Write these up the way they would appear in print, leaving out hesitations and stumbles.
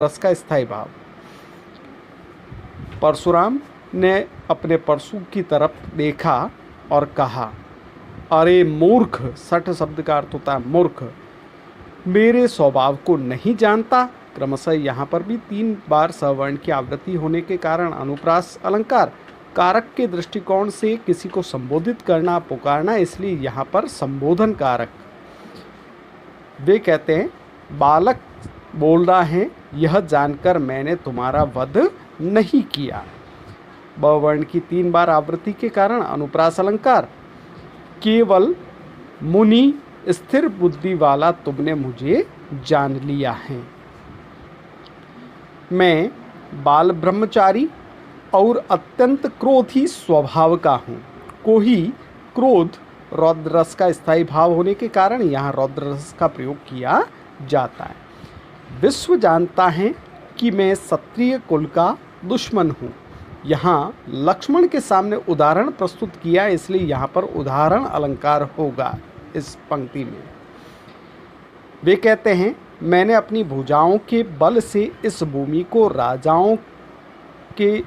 रस का स्थायी भाव। परशुराम ने अपने परशु की तरफ देखा और कहा, अरे मूर्ख। सठ शब्द का अर्थ होता है मूर्ख, मेरे स्वभाव को नहीं जानता। क्रमशः यहाँ पर भी 3 बार सवर्ण की आवृत्ति होने के कारण अनुप्रास अलंकार कारक के दृष्टिकोण से किसी को संबोधित करना, पुकारना, इसलिए यहाँ पर संबोधन कारक। वे कहते हैं, बालक बोल रहा है, यह जानकर मैंने तुम्हारा वध नहीं किया। ब वर्ण की 3 बार आवृत्ति के कारण अनुप्रास अलंकार, केवल मुनि स्थिर बुद्धि वाला तुमने मुझे जान लिया है। मैं बाल ब्रह्मचारी और अत्यंत क्रोधी स्वभाव का हूँ। कोही क्रोध रौद्र रस का स्थायी भाव होने के कारण यहाँ रौद्र रस का प्रयोग किया जाता है। विश्व जानता है कि मैं क्षत्रिय कुल का दुश्मन हूँ। यहाँ लक्ष्मण के सामने उदाहरण प्रस्तुत किया, इसलिए यहाँ पर उदाहरण अलंकार होगा इस पंक्ति में। वे कहते हैं, मैंने अपनी भुजाओं के बल से इस भूमि को राजाओं के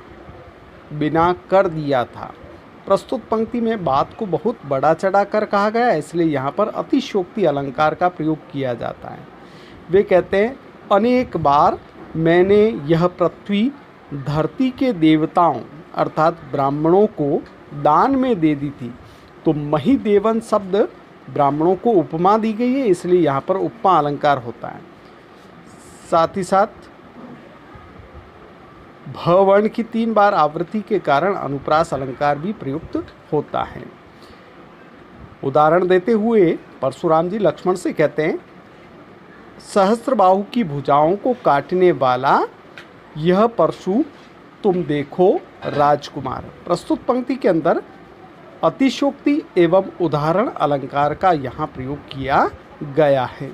बिना कर दिया था। प्रस्तुत पंक्ति में बात को बहुत बड़ा चढ़ा कर कहा गया है, इसलिए यहाँ पर अतिशयोक्ति अलंकार का प्रयोग किया जाता है। वे कहते हैं, अनेक बार मैंने यह पृथ्वी धरती के देवताओं अर्थात ब्राह्मणों को दान में दे दी थी। तो महिदेवन शब्द ब्राह्मणों को उपमा दी गई है, इसलिए यहाँ पर उपमा अलंकार होता है। साथ ही साथ भ वर्ण की 3 बार आवृत्ति के कारण अनुप्रास अलंकार भी प्रयुक्त होता है। उदाहरण देते हुए परशुराम जी लक्ष्मण से कहते हैं, सहस्त्रबाहु की भुजाओं को काटने वाला यह परशु तुम देखो राजकुमार। प्रस्तुत पंक्ति के अंदर अतिशयोक्ति एवं उदाहरण अलंकार का यहाँ प्रयोग किया गया है।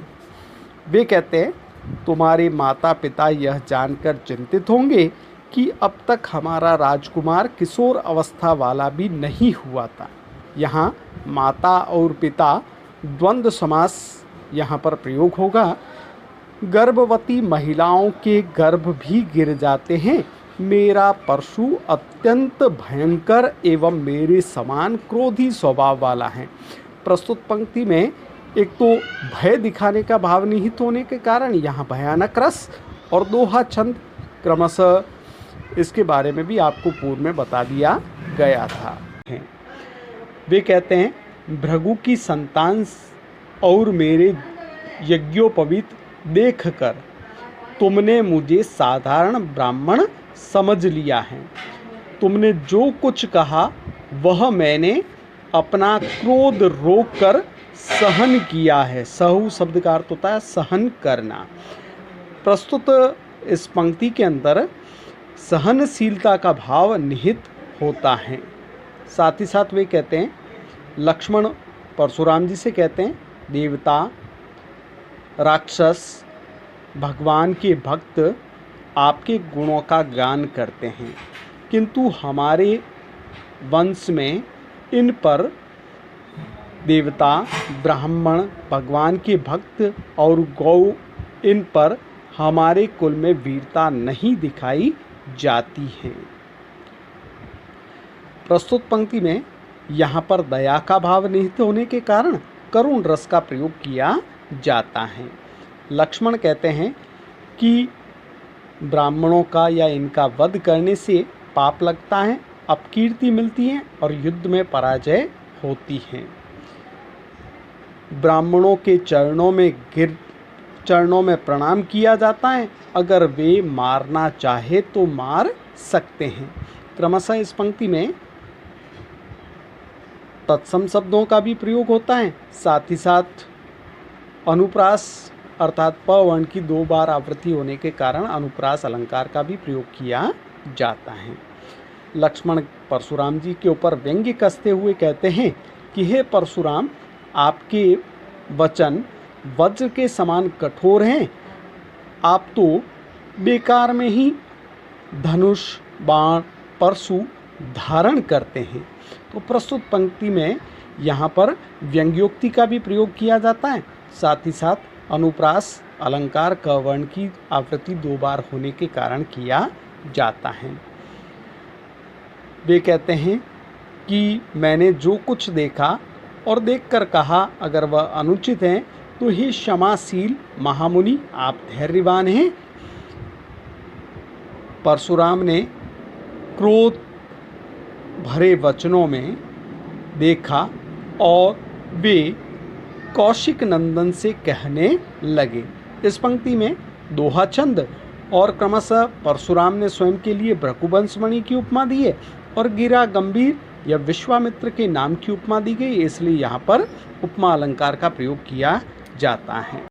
वे कहते हैं, तुम्हारे माता पिता यह जानकर चिंतित होंगे कि अब तक हमारा राजकुमार किशोर अवस्था वाला भी नहीं हुआ था। यहाँ माता और पिता द्वंद्व समास यहाँ पर प्रयोग होगा। गर्भवती महिलाओं के गर्भ भी गिर जाते हैं। मेरा परशु अत्यंत भयंकर एवं मेरे समान क्रोधी स्वभाव वाला है। प्रस्तुत पंक्ति में एक तो भय दिखाने का भाव निहित होने के कारण यहाँ भयानक रस और दोहा छंद क्रमशः, इसके बारे में भी आपको पूर्व में बता दिया गया था। वे कहते हैं, भृगु की संतान और मेरे यज्ञोपवीत देखकर तुमने मुझे साधारण ब्राह्मण समझ लिया है। तुमने जो कुछ कहा वह मैंने अपना क्रोध रोककर सहन किया है। सहु शब्द का अर्थ होता है सहन करना। प्रस्तुत इस पंक्ति के अंदर सहनशीलता का भाव निहित होता है। साथ ही साथ वे कहते हैं, लक्ष्मण परशुराम जी से कहते हैं, देवता राक्षस भगवान के भक्त आपके गुणों का गान करते हैं, किंतु हमारे वंश में इन पर देवता ब्राह्मण भगवान के भक्त और गौ, इन पर हमारे कुल में वीरता नहीं दिखाई जाती है। प्रस्तुत पंक्ति में यहाँ पर दया का भाव निहित होने के कारण करुण रस का प्रयोग किया जाता है। लक्ष्मण कहते हैं कि ब्राह्मणों का या इनका वध करने से पाप लगता है, अपकीर्ति मिलती है और युद्ध में पराजय होती है। ब्राह्मणों के चरणों में प्रणाम किया जाता है। अगर वे मारना चाहे तो मार सकते हैं। क्रमशः इस पंक्ति में तत्सम शब्दों का भी प्रयोग होता है। साथ ही साथ अनुप्रास अर्थात प वर्ण की 2 बार आवृत्ति होने के कारण अनुप्रास अलंकार का भी प्रयोग किया जाता है। लक्ष्मण परशुराम जी के ऊपर व्यंग्य कसते हुए कहते हैं कि हे परशुराम, आपके वचन वज्र के समान कठोर हैं। आप तो बेकार में ही धनुष बाण परशु धारण करते हैं। तो प्रस्तुत पंक्ति में यहाँ पर व्यंग्योक्ति का भी प्रयोग किया जाता है। साथ ही साथ अनुप्रास अलंकार क वर्ण की आवृत्ति 2 बार होने के कारण किया जाता है। वे कहते हैं कि मैंने जो कुछ देखा और देखकर कहा, अगर वह अनुचित है तो हे क्षमाशील महामुनि, आप धैर्यवान हैं। परशुराम ने क्रोध भरे वचनों में देखा और वे कौशिक नंदन से कहने लगे। इस पंक्ति में दोहा छंद और क्रमशः परशुराम ने स्वयं के लिए भृगुवंश मणि की उपमा दी है और गिरा गंभीर या विश्वामित्र के नाम की उपमा दी गई, इसलिए यहाँ पर उपमा अलंकार का प्रयोग किया जाता है।